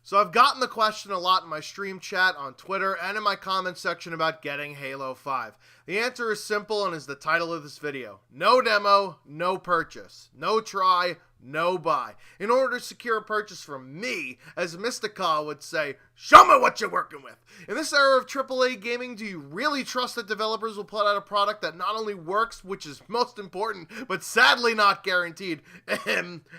So I've gotten the question a lot in my stream chat, on Twitter, and in my comment section about getting Halo 5. The answer is simple and is the title of this video. No demo, no purchase. No try, no buy. In order to secure a purchase from me, as Mystica would say, show me what you're working with. In this era of AAA gaming, do you really trust that developers will put out a product that not only works, which is most important, but sadly not guaranteed,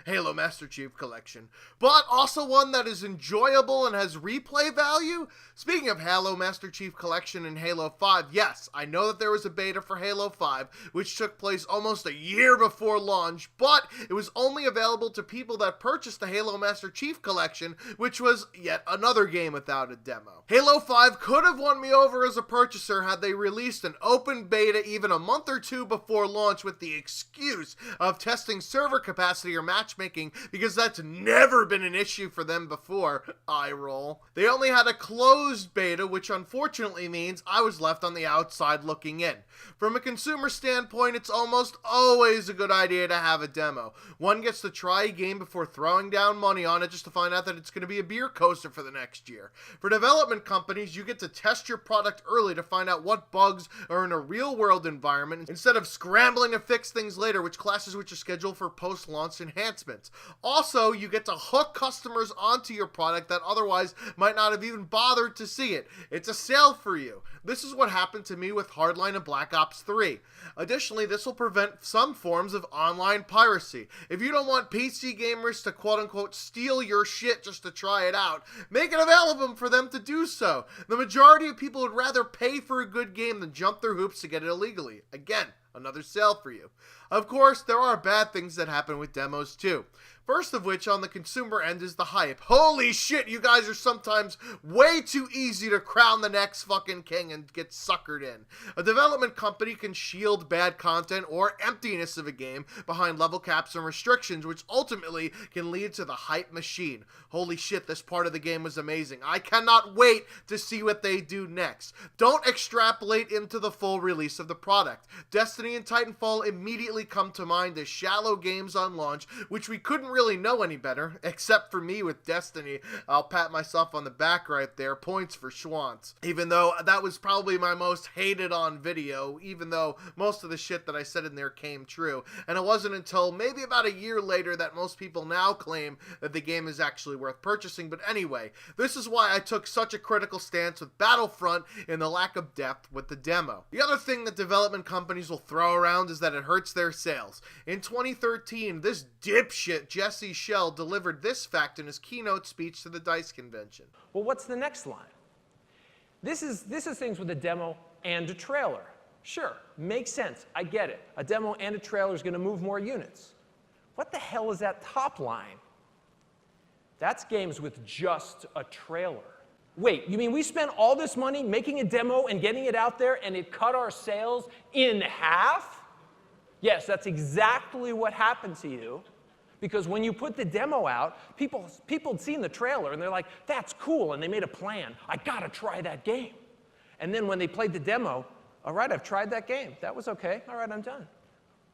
Halo Master Chief Collection, but also one that is enjoyable and has replay value? Speaking of Halo Master Chief Collection and Halo 5, yes, I know that there was a beta for Halo 5, which took place almost a year before launch, but it was only available to people that purchased the Halo Master Chief Collection, which was yet another game without a demo. Halo 5 could have won me over as a purchaser had they released an open beta even a month or two before launch with the excuse of testing server capacity or matchmaking, because that's never been an issue for them before. Eye roll. They only had a closed beta, which unfortunately means I was left on the outside looking in. From a consumer standpoint, it's almost always a good idea to have a demo. One gets to try a game before throwing down money on it just to find out that it's going to be a beer coaster for the next year. For development companies, you get to test your product early to find out what bugs are in a real-world environment instead of scrambling to fix things later, which clashes with your schedule for post-launch enhancements. Also, you get to hook customers onto your product that otherwise might not have even bothered to see it. It's a sale for you. This is what happened to me with Hardline and Black Ops 3. Additionally, this will prevent some forms of online piracy. If you don't want PC gamers to quote-unquote steal your shit just to try it out, make it available for them to do so. The majority of people would rather pay for a good game than jump through hoops to get it illegally. Again, another sale for you. Of course, there are bad things that happen with demos too. First of which, on the consumer end, is the hype. Holy shit, you guys are sometimes way too easy to crown the next fucking king and get suckered in. A development company can shield bad content or emptiness of a game behind level caps and restrictions, which ultimately can lead to the hype machine. Holy shit, this part of the game was amazing. I cannot wait to see what they do next. Don't extrapolate into the full release of the product. Destiny and Titanfall immediately come to mind as shallow games on launch, which we couldn't really know any better, except for me with Destiny. I'll pat myself on the back right there. Points for Schwantz. Even though that was probably my most hated on video, even though most of the shit that I said in there came true. And it wasn't until maybe about a year later that most people now claim that the game is actually worth purchasing. But anyway, this is why I took such a critical stance with Battlefront in the lack of depth with the demo. The other thing that development companies will throw around is that it hurts their sales. In 2013, this dipshit Jesse Shell delivered this fact in his keynote speech to the DICE convention. Well, what's the next line? This is things with a demo and a trailer. Sure, makes sense. I get it. A demo and a trailer is going to move more units. What the hell is that top line? That's games with just a trailer. Wait, you mean we spent all this money making a demo and getting it out there and it cut our sales in half? Yes, that's exactly what happened to you. Because when you put the demo out, people had seen the trailer and they're like, that's cool, and they made a plan. I gotta try that game. And then when they played the demo, all right, I've tried that game. That was okay. All right, I'm done.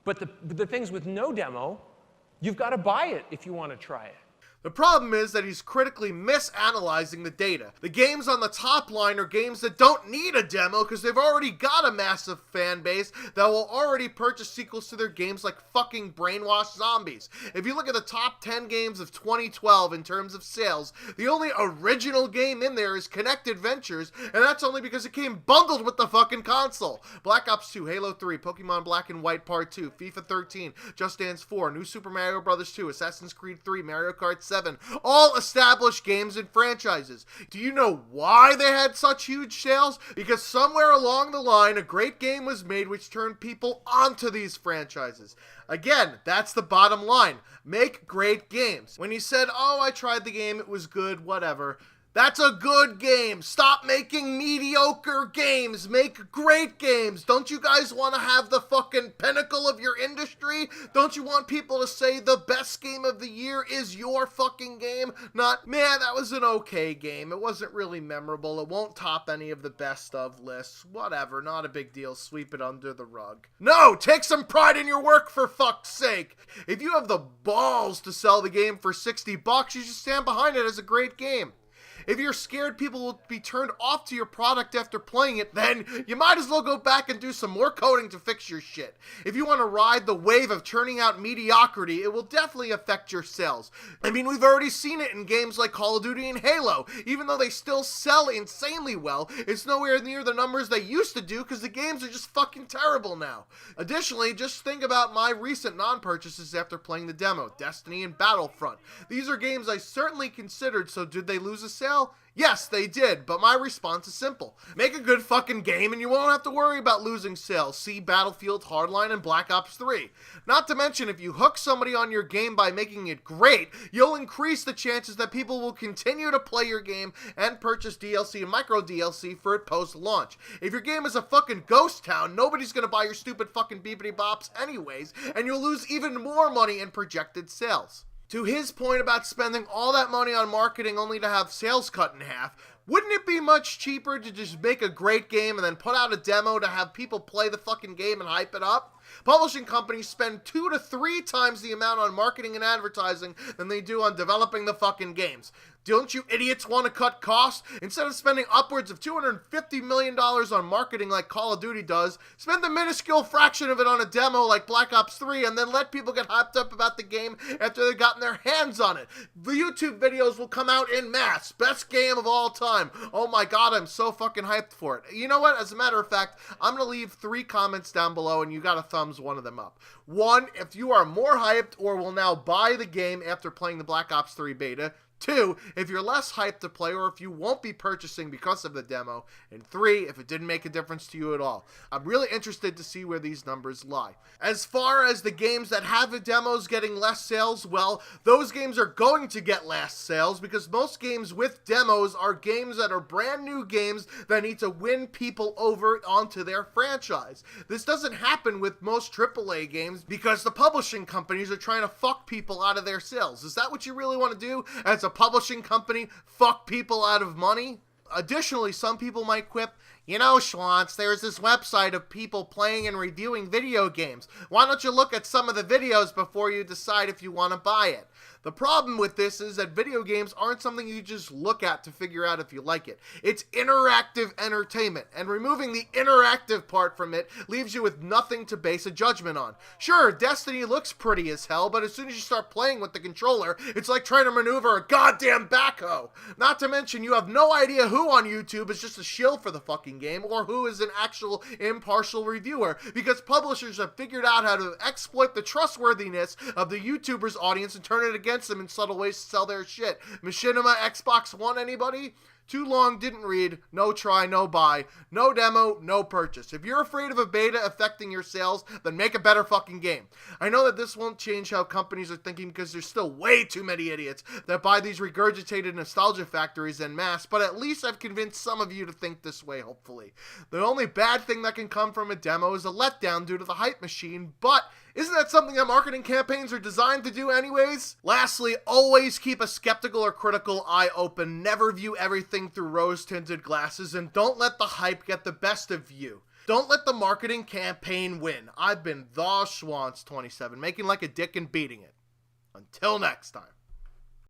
But the things with no demo, you've got to buy it if you want to try it. The problem is that he's critically misanalyzing the data. The games on the top line are games that don't need a demo because they've already got a massive fan base that will already purchase sequels to their games like fucking Brainwashed Zombies. If you look at the top 10 games of 2012 in terms of sales, the only original game in there is Connected Ventures, and that's only because it came bundled with the fucking console. Black Ops 2, Halo 3, Pokemon Black and White Part 2, FIFA 13, Just Dance 4, New Super Mario Bros. 2, Assassin's Creed 3, Mario Kart 7, all established games and franchises. Do you know why they had such huge sales? Because somewhere along the line, a great game was made which turned people onto these franchises. Again, that's the bottom line. Make great games. When he said, oh, I tried the game, it was good, whatever. That's a good game. Stop making mediocre games. Make great games. Don't you guys want to have the fucking pinnacle of your industry? Don't you want people to say the best game of the year is your fucking game? Not, man, that was an okay game. It wasn't really memorable. It won't top any of the best of lists. Whatever, not a big deal. Sweep it under the rug. No, take some pride in your work for fuck's sake. If you have the balls to sell the game for $60, you should stand behind it as a great game. If you're scared people will be turned off to your product after playing it, then you might as well go back and do some more coding to fix your shit. If you want to ride the wave of churning out mediocrity, it will definitely affect your sales. I mean, we've already seen it in games like Call of Duty and Halo. Even though they still sell insanely well, it's nowhere near the numbers they used to do because the games are just fucking terrible now. Additionally, just think about my recent non-purchases after playing the demo, Destiny and Battlefront. These are games I certainly considered, so did they lose a sale? Yes, they did, but my response is simple. Make a good fucking game and you won't have to worry about losing sales. See Battlefield Hardline and Black Ops 3. Not to mention, if you hook somebody on your game by making it great, you'll increase the chances that people will continue to play your game and purchase DLC and micro DLC for it post-launch. If your game is a fucking ghost town, nobody's gonna buy your stupid fucking beepity bops anyways, and you'll lose even more money in projected sales. To his point about spending all that money on marketing only to have sales cut in half, wouldn't it be much cheaper to just make a great game and then put out a demo to have people play the fucking game and hype it up? Publishing companies spend 2 to 3 times the amount on marketing and advertising than they do on developing the fucking games. Don't you idiots want to cut costs? Instead of spending upwards of $250 million on marketing like Call of Duty does, spend the minuscule fraction of it on a demo like Black Ops 3 and then let people get hyped up about the game after they've gotten their hands on it. The YouTube videos will come out en masse. Best game of all time. Oh my god, I'm so fucking hyped for it. You know what? As a matter of fact, I'm going to leave 3 comments down below and you got to thumbs one of them up. 1, if you are more hyped or will now buy the game after playing the Black Ops 3 beta. 2, if you're less hyped to play or if you won't be purchasing because of the demo. And 3, if it didn't make a difference to you at all. I'm really interested to see where these numbers lie. As far as the games that have the demos getting less sales, well, those games are going to get less sales because most games with demos are games that are brand new games that need to win people over onto their franchise. This doesn't happen with most AAA games because the publishing companies are trying to fuck people out of their sales. Is that what you really want to do as a publishing company? Fuck people out of money? Additionally, some people might quip, you know, Schwantz, there's this website of people playing and reviewing video games. Why don't you look at some of the videos before you decide if you want to buy it? The problem with this is that video games aren't something you just look at to figure out if you like it. It's interactive entertainment, and removing the interactive part from it leaves you with nothing to base a judgment on. Sure, Destiny looks pretty as hell, but as soon as you start playing with the controller, it's like trying to maneuver a goddamn backhoe. Not to mention, you have no idea who on YouTube is just a shill for the fucking game, or who is an actual impartial reviewer, because publishers have figured out how to exploit the trustworthiness of the YouTuber's audience and turn it against them in subtle ways to sell their shit. Machinima Xbox One, anybody? Too long, didn't read, no try, no buy, no demo, no purchase. If you're afraid of a beta affecting your sales, then make a better fucking game. I know that this won't change how companies are thinking because there's still way too many idiots that buy these regurgitated nostalgia factories en masse, but at least I've convinced some of you to think this way, hopefully. The only bad thing that can come from a demo is a letdown due to the hype machine, but isn't that something that marketing campaigns are designed to do anyways? Lastly, always keep a skeptical or critical eye open. Never view everything through rose-tinted glasses, and don't let the hype get the best of you. Don't let the marketing campaign win. I've been the Schwantz 27, making like a dick and beating it. Until next time.